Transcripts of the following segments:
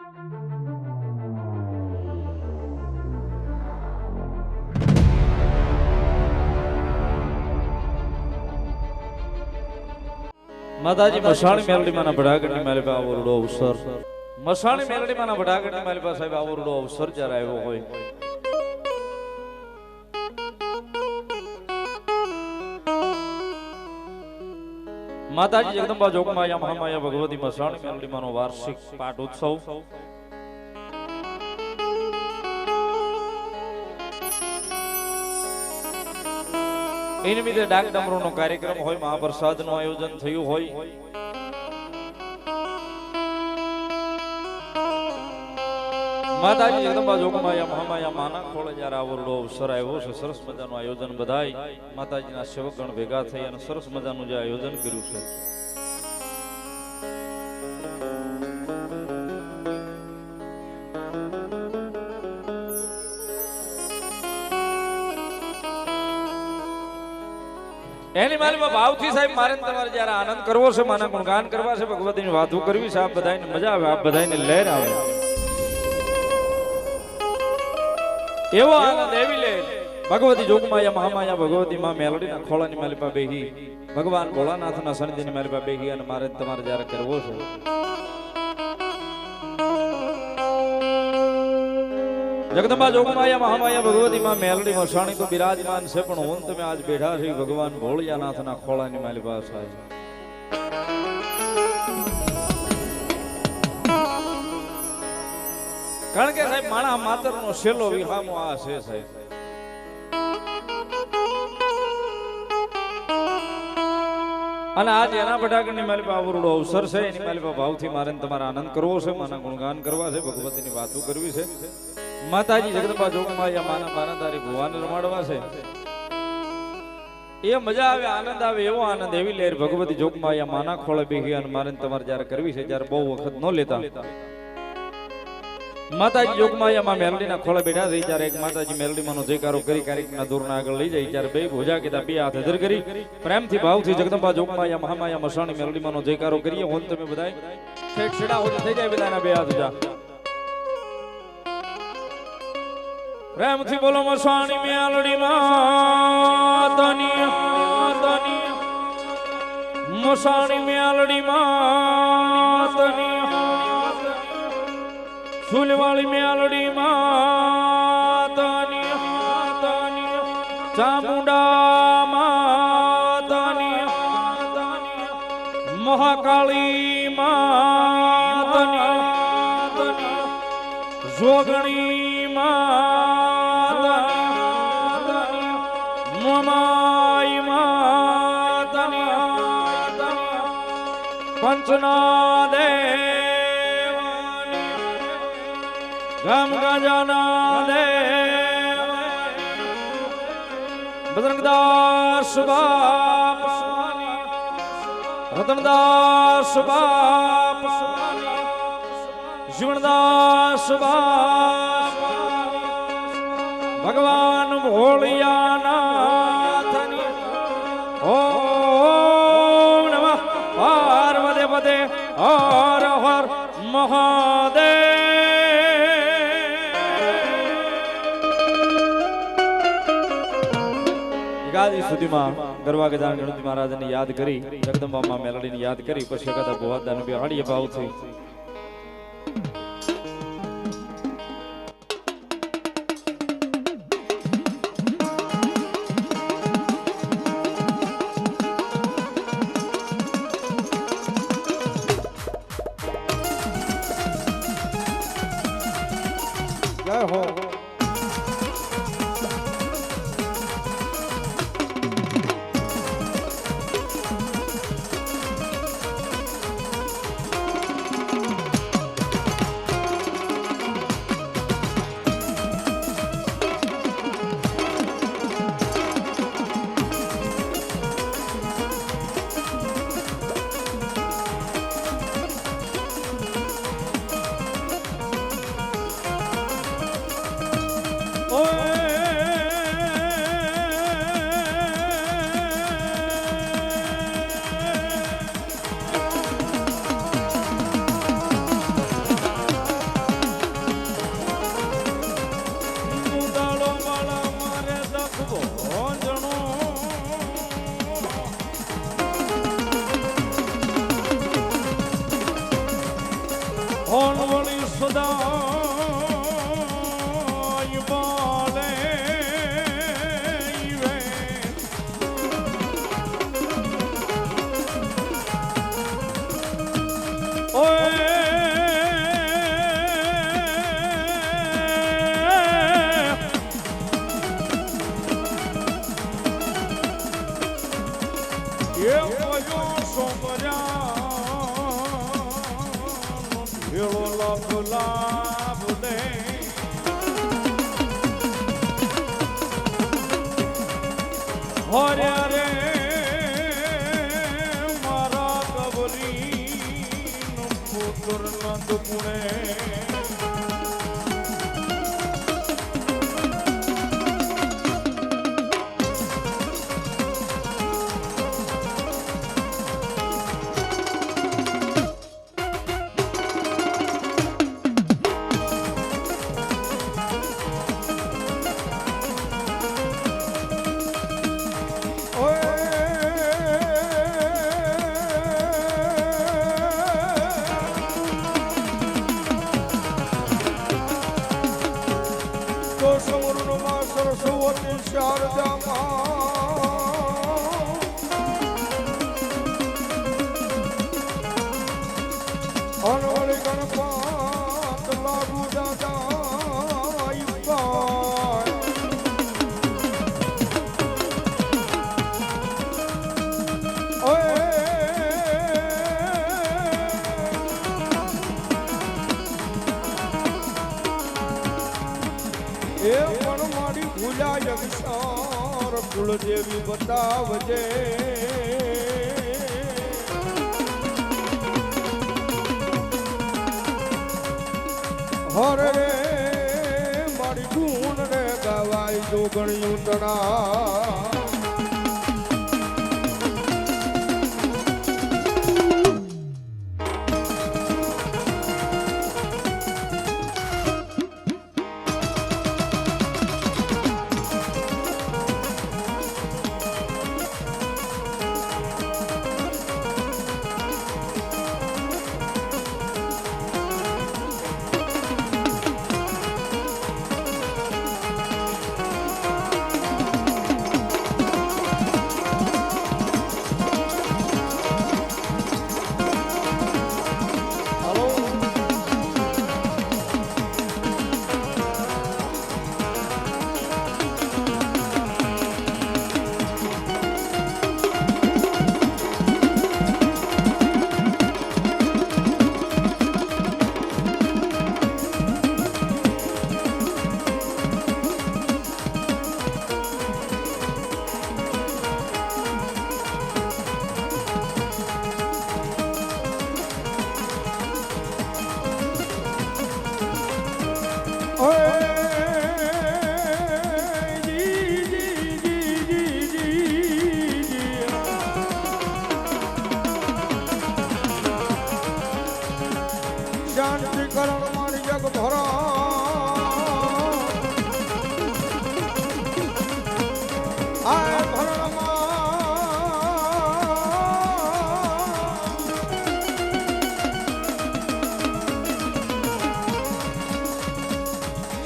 માતાજી મસાણી મેલડી માના ભડાગણની મારી પાસે આવરડો અવસર મસાણી મેલડી માના ભડાગણની મારી પાસે સાહેબ આવરડો અવસર જ્યારે આવ્યો હોય માતાજી જગદંબા જોગમાયા મહામાયા ભગવતી મસાણી મેલડી માનો વાર્ષિક પાઠ ઉત્સવ એ નિમિત્તે ડાક ડમરૂનો કાર્યક્રમ હોય, મહાપ્રસાદનું આયોજન થયું હોય. માતાજી જગદંબા જોગમાયા મહામાયા માના ખોળે જ્યારે આવરડો અવસર આવ્યો છે, સરસ મજાનું આયોજન બધાય માતાજીના સેવકગણ ભેગા થઈ અને સરસ મજાનું જે આયોજન કર્યું છે. એની માલમાં ભાવથી સાહેબ મારે તમારે જ્યારે આનંદ કરવો છે, માના ગુણગાન કરવા છે, ભગવતીની વાતો કરવી છે, આપ બધાને મજા આવે, આપ બધાને લહેર આવે એવો આનંદ એવી લે ભગવતી જોગમાયા મહામાયા ભગવતી માં મેલડીના ખોળાની માલી પા બેહી ભગવાન ભોળાનાથના સન્નિધિની માલી પા બેહી અને મારે તમારે જ્યારે કરવો છે. જગદંબા જોગમાયા મહામાયા ભગવતી માં મેલડી મસાણી તો બિરાજમાન છે, પણ હું તમે આજ બેઠા છે ભગવાન ભોળિયાનાથના ખોળાની માલી પાસે છે. કારણ કે સાહેબ માણા માતરનો છેલ્લો વિહામો આ છે સાહેબ. અને આજ એના ભટાકણની માલી પાસે આવરડો અવસર છે, એની માલી પાસે ભાવથી મારે તમારે આનંદ કરવો છે, માના ગુણગાન કરવા છે, ભગવતીની વાતો કરવી છે. માતાજી જગદંબા જોગમાયા માના બાનાધારી ભુવાને રમાડવા છે. એ મજા આવે, આનંદ આવે એવો આનંદ એવી લહેર ભગવતી જોગમાયા માના ખોળે બેહી અને મારે તમારે જ્યારે કરવી છે, જ્યારે બહુ વખત ન લેતા માતાજી જોગમાયા માં મેલડીના ખોળે બેઠા થઈ ત્યારે એક માતાજી મેલડીમાંનો જયકારો કરી કાર્યક્રમના દોરના આગળ લઈ જાય ત્યારે બે ભોજા કીધા, બે હાથ હજર કરી પ્રેમથી ભાવથી જગદંબા જોગમાયા મહામાયા મસાણી મેલડીમાંનો જયકારો કરીએ. હું તમે બધાય ઠેક છેડા સુધી થઈ જાય, બધાના બે હાથ ઉજા પ્રેમથી બોલો મસાણી મેલડી માતની મસાણી મેલડી માતની ફૂલવાળી મેલડી માતની ચામુંડા માતની મહાકાળી માતની જોગણી માતની મમાઈ માતની પંચના દેવાની ગમ ગજાના દેવ બજરંગદાસ બાપ રતનદાસ બાપ જીવનદાસ બાપ ભગવાન ભોળિયાનાથની ઓમ નમઃ પાર્વતી પતે હર હર મહાદેવ. એકાદી સુધીમાં ગરવા ગજાનન ગણપતિ મહારાજને યાદ કરી, જગદંબા માં મેલડીને યાદ કરી, પછી એકાદા ભોવાદાને બેહાડીએ ભાવથી. જય હો હોનવળી સદાય બાલે રે મારા કબરી પુત્ર નંદ પુણે અનવળી ગણપત લાગુ દાદા એ પણ મારી ભૂલા જગસાર કુળદેવી બતાવજે હરે રે મારી ગુણ રે ગવાય જોગણિયું તણા શાંતિ કરણ મારી જગ ભરા આ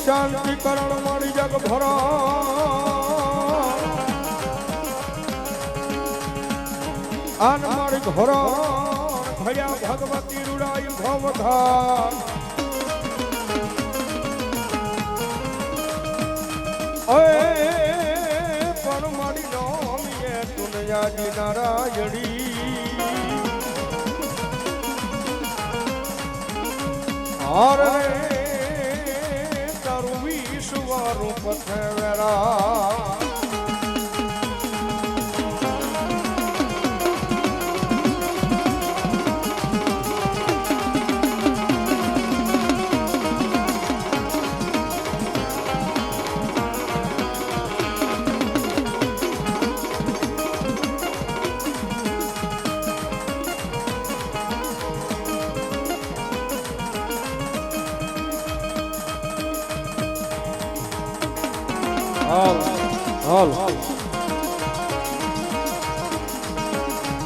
શાંતિ કરણ મારી જગ ભરા આન મારી ઘોરા ભયા ભગવતી રૂડાઈ ભવધા ઓય પણ મારી નોમીએ તુનયાજી નારાયણી હરે તારું વિશ્વરૂપ છે વેરા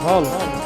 હાલ